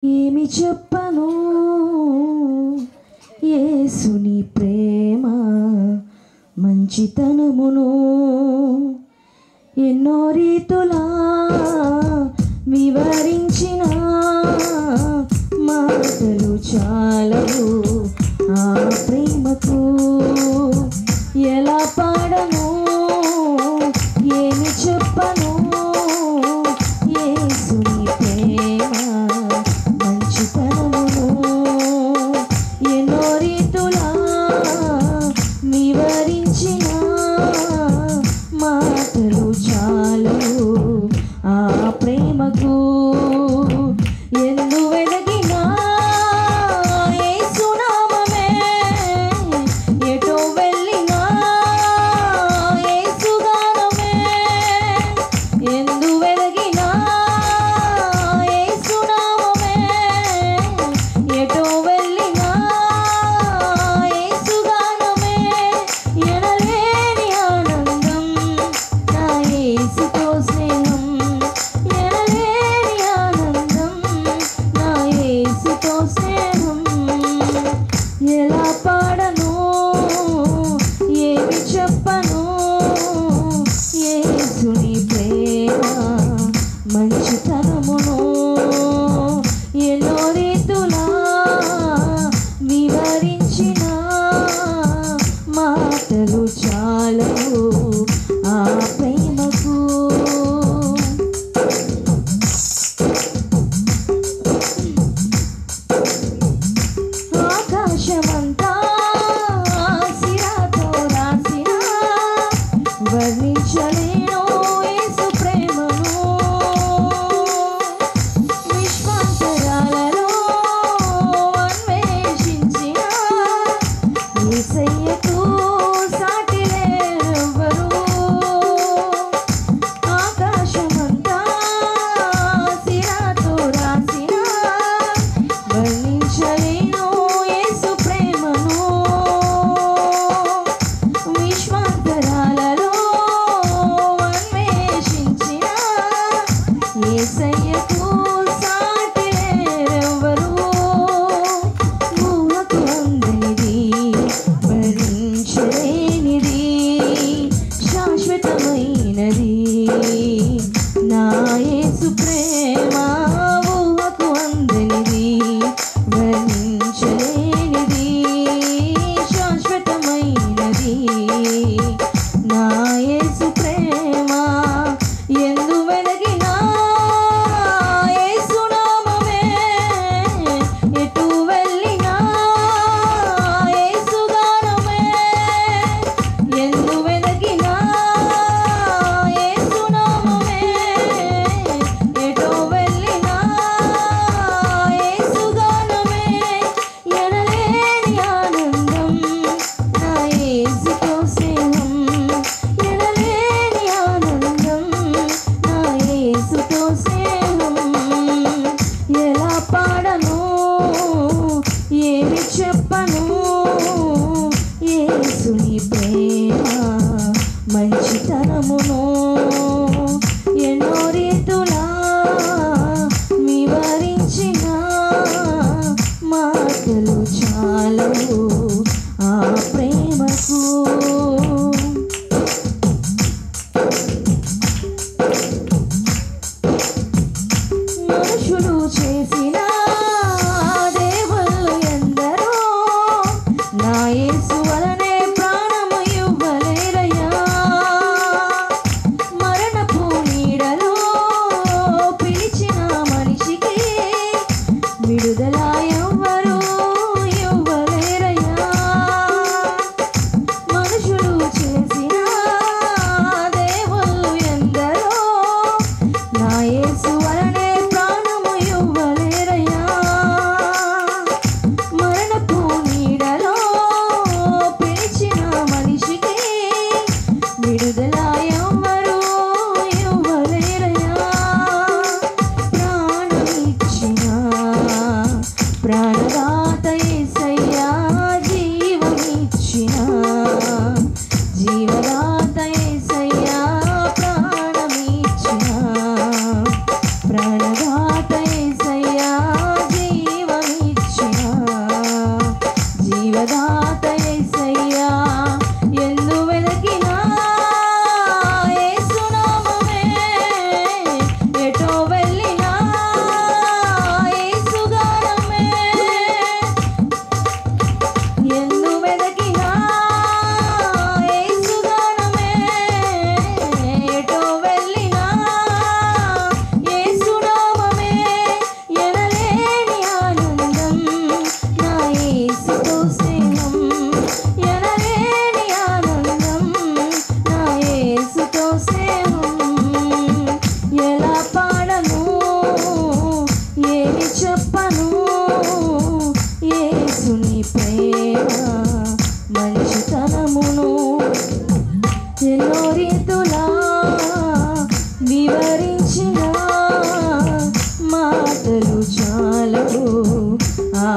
ఏమి చెప్పను యేసుని ప్రేమ మంచితనమును ఎన్నో రీతులా వివరించిన మాటలు చాలవు ఆ ప్రేమకు. ఎలా పాడను ఏమి చెప్పను యేసుని ప్రేమ మంచితనమును ఎన్నో రీతులా వివరించిన మాటలు చాలవు ఆ ప్రేమకు. ఎందు వెదగినా యేసు నామమే, ఎటో వెళ్ళినా యేసు గానమే. ఎందు వెదగినా యేసు నామమే, ఎటో వెళ్ళినా యేసు గానమే. ఎనలేని ఆనందం నా యేసుతో స్నేహం, ఎనలేని ఆనందం నా యేసుతో స్నేహం. ఎలా పాడను ఏమి చెప్పను యేసుని ప్రేమ మంచితనమును ఎన్నో రీతులా వివరించిన మాటలు చాలవు ఆ ప్రేమకు. ఆకాశమంతా సిరాతో రాసిన వర్ణించలేను యేసు ప్రేమను. విశ్వాంతరాలలో అన్వేషించిన యేసయ్యకు సాటి లేరెవ్వరు. ఆకాశమంతా సిరాతో రాసిన వర్ణించలేను యేసు ప్రేమను. విశ్వాంతరాలలో అన్వేషించిన యేసయ్యకు సాటి లేరెవ్వరు. ఊహకు అందనిది భరించలేనిది శాశ్వతమైనది నా యేసు ప్రేమ. ఊహకు అందనిది భరించలేనిది శాశ్వతమైనది నా యేసు ప్రేమ. ఎందు వెదగినా యేసు నామమే, ఎటు వెళ్ళినా యేసు గానమే. ఎందు వెదగినా యేసు నామమే, ఎటో వెళ్ళినా యేసు గానమే. ఎనలేని ఆనందం నా యేసుతో స్నేహం, ఎనలేని ఆనందం నా యేసుతో స్నేహం. ఎలా పాడను ఏమి చెప్పను యేసుని ప్రేమ మంచితనమును ఎన్నో రీతులా వివరించిన మాటలు చాలవు ఆ ప్రేమకు. మనుషులు చేసిన దేవుళ్ళు ఎందరో, నా యేసు వలనే ప్రాణము ఆ